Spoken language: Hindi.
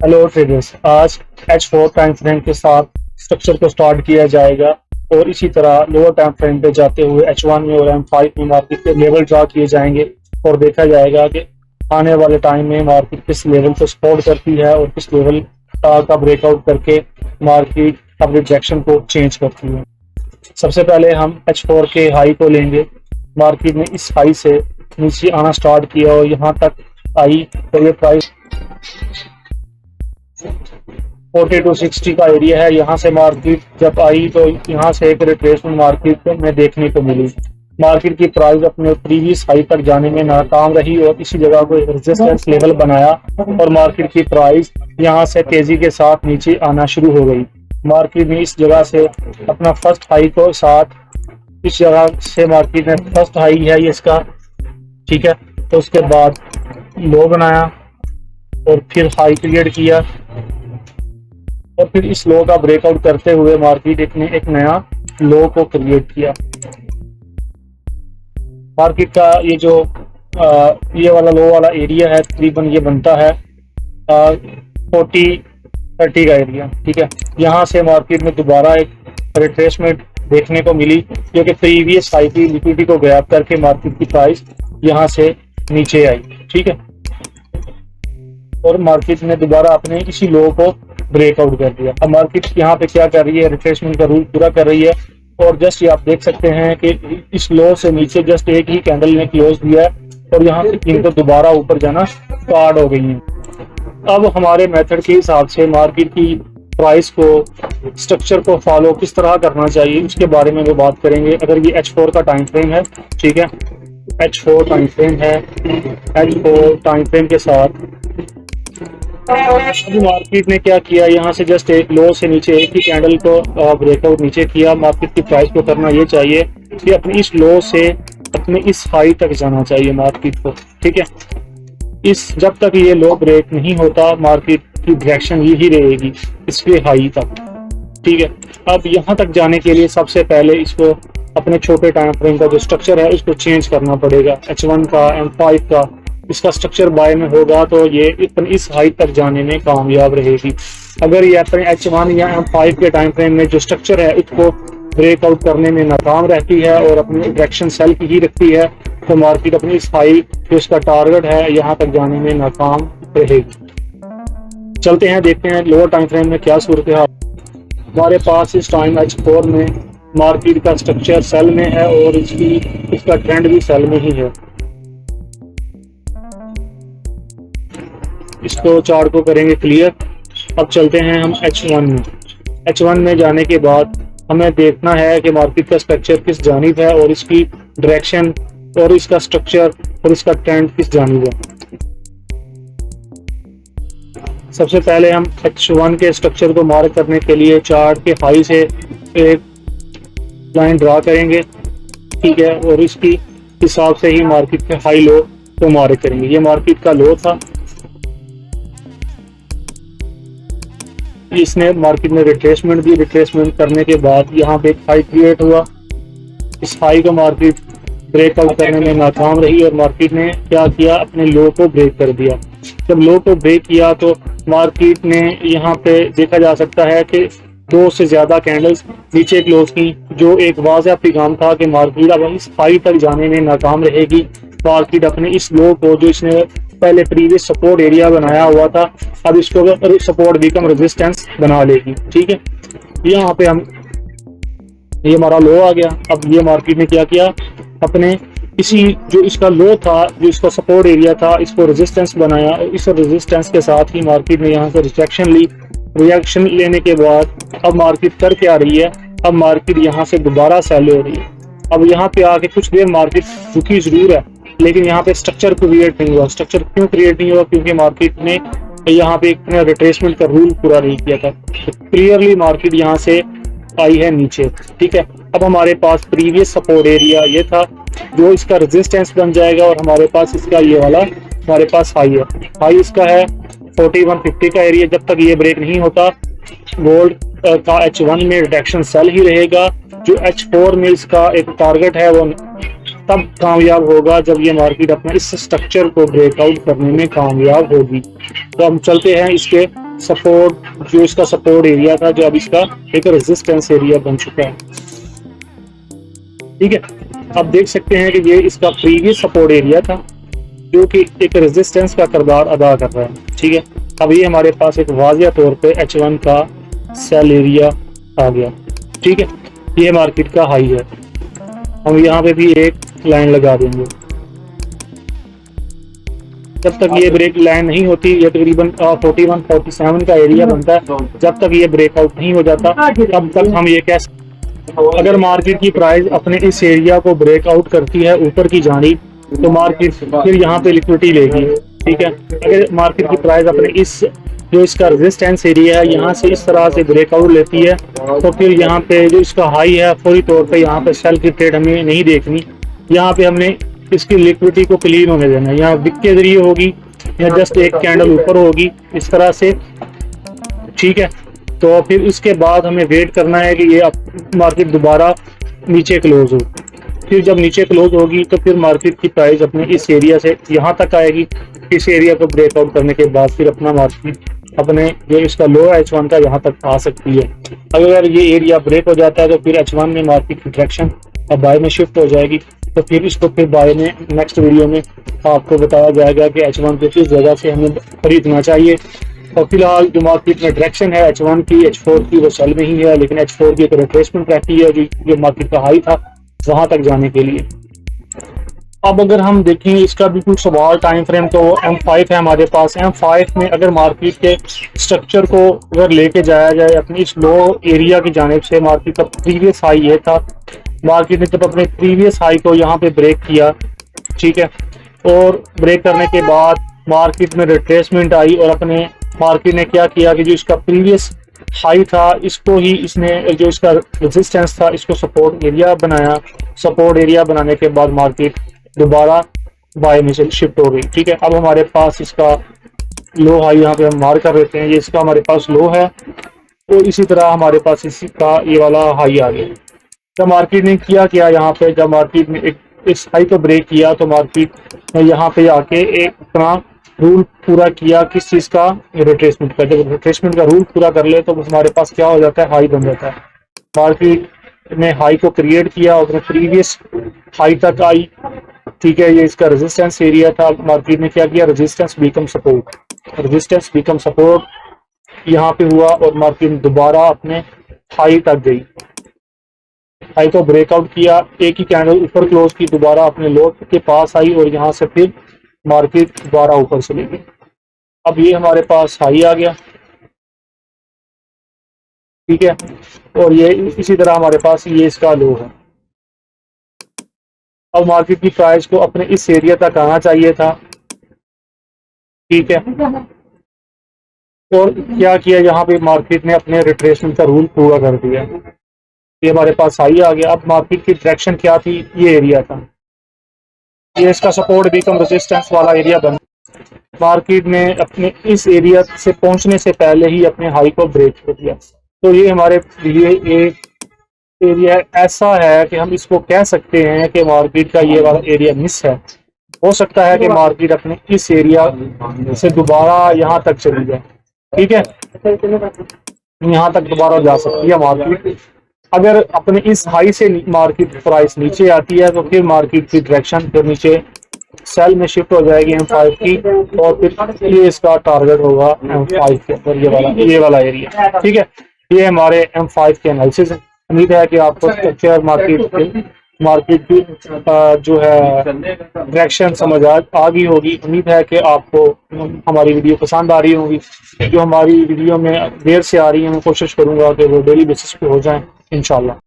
हेलो ट्रेडर्स, आज H4 टाइम फ्रेम के साथ स्ट्रक्चर को स्टार्ट किया जाएगा और इसी तरह लोअर टाइम फ्रेम पे जाते हुए H1 में और M5 में मार्केट के लेवल ड्रा किए जाएंगे और देखा जाएगा कि आने वाले टाइम में मार्केट किस लेवल को सपोर्ट करती है और किस लेवल का ब्रेकआउट करके मार्केट अपने डायरेक्शन को चेंज करती है। सबसे पहले हम H4 के हाई को लेंगे। मार्केट ने इस हाई से नीचे आना स्टार्ट किया और यहाँ तक आई तो ये प्राइस 4260 का एरिया है। यहाँ से मार्केट जब आई तो यहाँ से एक रिट्रेसमेंट मार्केट में देखने को मिली। मार्केट की प्राइस अपने प्रीवियस हाई तक जाने में नाकाम रही और इसी जगह को एक रेजिस्टेंस लेवल बनाया और मार्केट की प्राइस यहाँ से तेजी के साथ नीचे आना शुरू हो गई। मार्केट ने इस जगह से अपना फर्स्ट हाई को साथ इस जगह से मार्केट ने फर्स्ट हाई है ये इसका, ठीक है। तो उसके बाद लो बनाया और फिर हाई क्रिएट किया और फिर इस लो का ब्रेकआउट करते हुए मार्केट ने एक नया लो को क्रिएट किया। मार्केट का ये जो ये वाला लो वाला एरिया है तकरीबन ये बनता है 40-30 का एरिया, ठीक है। यहाँ से मार्केट में दोबारा एक रिट्रेसमेंट देखने को मिली जो कि प्रीवियस हाई की लिक्विडिटी को गैप करके मार्केट की प्राइस यहाँ से नीचे आई, ठीक है। और मार्केट ने दोबारा अपने इसी लो को ब्रेकआउट कर दिया। अब मार्केट यहाँ पे क्या कर रही है, रिट्रेसमेंट का रूल पूरा कर रही है और जस्ट ये आप देख सकते हैं कि इस लो से नीचे जस्ट एक ही कैंडल ने क्लोज दिया है और यहाँ पे इनको दोबारा ऊपर जाना स्टार्ट हो गई है। अब हमारे मेथड के हिसाब से मार्केट की प्राइस को स्ट्रक्चर को फॉलो किस तरह करना चाहिए उसके बारे में वो बात करेंगे। अगर ये H4 का टाइम फ्रेम है, ठीक है, H4 टाइम फ्रेम है, H4 टाइम फ्रेम के साथ अभी मार्केट ने क्या किया, यहाँ से जस्ट एक लो से नीचे एक ही कैंडल को ब्रेकआउट नीचे किया। मार्केट की प्राइस को करना ये चाहिए कि अपने इस लो से अपने इस हाई तक जाना चाहिए मार्केट को, ठीक है। इस जब तक ये लो ब्रेक नहीं होता मार्केट की डायरेक्शन यही रहेगी इसके हाई तक, ठीक है। अब यहाँ तक जाने के लिए सबसे पहले इसको अपने छोटे टाइम फ्रेम का जो स्ट्रक्चर है इसको चेंज करना पड़ेगा। H1 का, M5 का इसका स्ट्रक्चर बाय में होगा तो ये इस हाई तक जाने में कामयाब रहेगी। अगर ये अपने H1 या M5 के टाइम फ्रेम में जो स्ट्रक्चर है उसको ब्रेकआउट करने में नाकाम रहती है और अपनी डायरेक्शन सेल की ही रखती है तो मार्केट अपनी इस हाई जो इसका टारगेट है यहाँ तक जाने में नाकाम रहेगी। चलते हैं, देखते हैं लोअर टाइम फ्रेम में क्या सूरत है। हमारे पास इस टाइम H4 में मार्केट का स्ट्रक्चर सेल में है और इसका ट्रेंड भी सेल में ही है। इसको चार्ट को करेंगे क्लियर। अब चलते हैं हम H1 में। H1 में जाने के बाद हमें देखना है कि मार्केट का स्ट्रक्चर किस जानिब है और इसकी डायरेक्शन और इसका स्ट्रक्चर और इसका ट्रेंड किस जानिब है। सबसे पहले हम H1 के स्ट्रक्चर को मार्क करने के लिए चार्ट के हाई से एक लाइन ड्रा करेंगे, ठीक है, और इसकी हिसाब से ही मार्केट के हाई लो को मार्क करेंगे। ये मार्केट का लो था, इसने मार्केट में रिट्रेसमेंट दी। रिट्रेसमेंट करने के बाद यहाँ पे एक हाई क्रिएट हुआ। इस हाई को मार्केट ब्रेकआउट करने में नाकाम रही और मार्केट ने क्या किया, अपने लो को ब्रेक कर दिया। जब लो को ब्रेक किया तो मार्केट ने यहाँ पे देखा जा सकता है कि 2 से ज्यादा कैंडल्स नीचे क्लोज की, जो एक वाज़ह पैगाम था कि मार्केट अब इस हाई तक जाने में नाकाम रहेगी। मार्केट अपने इस लो को जो इसने पहले प्रीवियस सपोर्ट एरिया बनाया हुआ था अब इसको सपोर्ट बिकम रेजिस्टेंस बना लेगी, ठीक है। यहाँ पे हम ये हमारा लो आ गया। अब ये मार्केट ने क्या किया, अपने इसी जो इसका लो था जो इसका सपोर्ट एरिया था इसको रेजिस्टेंस बनाया और इस रेजिस्टेंस के साथ ही मार्केट ने यहाँ से रिजेक्शन ली। रिएक्शन लेने के बाद अब मार्केट कर क्या रही है, अब मार्केट यहाँ से दोबारा सेल हो रही है। अब यहाँ पे आके कुछ देर मार्केट रुकी जरूर है लेकिन यहाँ पे स्ट्रक्चर क्रिएट नहीं हुआ। स्ट्रक्चर क्यों क्रिएट नहीं हुआ, क्योंकि मार्केट ने यहाँ पे एक रिट्रेसमेंट का रूल पूरा नहीं किया था। क्लियरली मार्केट यहाँ से आई है नीचे, ठीक है। अब हमारे पास प्रीवियस सपोर्ट एरिया ये था जो इसका रेजिस्टेंस बन जाएगा और हमारे पास इसका ये वाला हमारे पास हाई है। हाई इसका है 4150 का एरिया। जब तक ये ब्रेक नहीं होता गोल्ड का H1 में रिडक्शन सेल ही रहेगा। जो H4 में इसका एक टारगेट है वो तब कामयाब होगा जब ये मार्केट अपने इस स्ट्रक्चर को ब्रेकआउट करने में कामयाब होगी। तो हम चलते हैं इसके सपोर्ट, जो इसका सपोर्ट एरिया था, जो अब इसका एक रेजिस्टेंस एरिया बन चुका है। ठीक है, आप देख सकते हैं कि ये इसका प्रीवियस सपोर्ट एरिया था जो कि एक रेजिस्टेंस का किरदार अदा कर रहा है। ठीक है, अब ये हमारे पास एक वाज़िया तौर पे H1 का सेल एरिया आ गया। ठीक है, ये मार्केट का हाई है। हम यहाँ पे भी एक लाइन लगा देंगे। जब तक ये ब्रेक लाइन नहीं होती, ये तकरीबन 41-47 का एरिया बनता है, जब तक ये ब्रेकआउट नहीं हो जाता तब तक हम ये कह सकते हैं अगर मार्केट की प्राइस अपने इस एरिया को ब्रेकआउट करती है ऊपर की जानिब तो मार्केट फिर यहाँ पे लिक्विडिटी लेगी। ठीक है, अगर मार्केट की प्राइस अपने इस जो इसका रेजिस्टेंस एरिया है यहाँ से इस तरह से ब्रेकआउट लेती है तो फिर यहाँ पे जो इसका हाई है फौरी तौर पे यहाँ पे सेल की ट्रेड हमें नहीं देखनी। यहाँ पे हमने इसकी लिक्विडिटी को क्लीन होने देना है, यहाँ बिक के जरिए होगी या जस्ट एक कैंडल ऊपर होगी इस तरह से। ठीक है, तो फिर इसके बाद हमें वेट करना है कि ये मार्केट दोबारा नीचे क्लोज हो। फिर जब नीचे क्लोज होगी तो फिर मार्केट की प्राइस अपने इस एरिया से यहाँ तक आएगी। इस एरिया को ब्रेकआउट करने के बाद फिर अपना मार्केट अपने जो इसका लो H1 का यहाँ तक आ सकती है। अगर ये एरिया ब्रेक हो जाता है तो फिर H1 में मार्केट की डायरेक्शन अब बाय में शिफ्ट हो जाएगी। तो फिर इसको फिर बाय में नेक्स्ट वीडियो में आपको बताया जाएगा कि H1 को किस जगह से हमें खरीदना चाहिए। और फिलहाल जो मार्केट में डायरेक्शन है H1 की, H4 की वो सेल में ही है, लेकिन H4 की एक रिट्रेसमेंट रहती है जो मार्केट का हाई था वहां तक जाने के लिए। अब अगर हम देखें इसका भी कुछ सवाल टाइम फ्रेम तो M5 है हमारे पास। M5 में अगर मार्केट के स्ट्रक्चर को अगर लेके जाया जाए अपनी इस लो एरिया की जानिब से, मार्केट का प्रीवियस हाई ये था, मार्केट ने जब अपने प्रीवियस हाई को यहाँ पे ब्रेक किया, ठीक है, और ब्रेक करने के बाद मार्केट में रिट्रेसमेंट आई और अपने मार्केट ने क्या किया कि जो इसका प्रीवियस हाई था इसको ही इसने जो इसका रेजिस्टेंस था इसको सपोर्ट एरिया बनाया। सपोर्ट एरिया बनाने के बाद मार्केट दोबारा बाय में शिफ्ट हो गई। ठीक है, अब हमारे पास इसका लो हाई यहाँ पे हम मार्क कर देते हैं, ये इसका हमारे पास लो है और इसी तरह हमारे पास इसका ये वाला हाई आ गया। जब मार्केट ने किया यहाँ पे, जब मार्केट ने एक इस हाई को ब्रेक किया तो मार्केट ने यहाँ पे आके एक अपना रूल पूरा किया किस चीज का, रिट्रेसमेंट का। जब रिट्रेसमेंट का रूल पूरा कर ले तो हमारे पास क्या हो जाता है, हाई बन जाता है। मार्केट ने हाई को क्रिएट किया और प्रीवियस हाई तक आई। ठीक है, ये इसका रेजिस्टेंस एरिया था। मार्केट ने क्या किया, resistance become support, resistance become support यहाँ पे हुआ और मार्केट दोबारा अपने हाई तक गई। हाई को ब्रेकआउट किया, एक ही कैंडल ऊपर क्लोज की, दोबारा अपने लो के पास आई और यहाँ से फिर मार्केट दोबारा ऊपर चली गई। अब ये हमारे पास हाई आ गया। ठीक है, और ये इसी तरह हमारे पास ये इसका लो है। अब मार्केट की प्राइस को अपने इस एरिया तक आना चाहिए था। ठीक है, और क्या किया, यहाँ पे मार्केट ने अपने रिट्रेसमेंट का रूल पूरा कर दिया। ये हमारे पास हाई आ गया। अब मार्केट की डायरेक्शन क्या थी, ये एरिया था, ये इसका सपोर्ट बिकम रेजिस्टेंस वाला एरिया बना। मार्केट ने अपने इस एरिया से पहुंचने से पहले ही अपने हाई को ब्रेक कर दिया। तो ये हमारे लिए एक एरिया ऐसा है कि हम इसको कह सकते हैं कि मार्केट का ये वाला एरिया मिस है। हो सकता है कि मार्केट अपने इस एरिया से दोबारा यहाँ तक चली जाए। ठीक है, यहाँ तक दोबारा जा सकती है मार्केट। अगर अपने इस हाई से मार्केट प्राइस नीचे आती है तो फिर मार्केट की डायरेक्शन फिर नीचे सेल में शिफ्ट हो जाएगी M5 की, और फिर ये इसका टारगेट होगा M5 के अंदर ये वाला एरिया। ठीक है, ये हमारे M5 के एनालिसिस है। उम्मीद है कि आपको स्ट्रक्चर मार्केट की जो है डायरेक्शन समझ आ गई होगी। उम्मीद है कि आपको हमारी वीडियो पसंद आ रही होगी। जो हमारी वीडियो में देर से आ रही है मैं कोशिश करूंगा कि वो डेली बेसिस पे हो जाए इंशाल्लाह।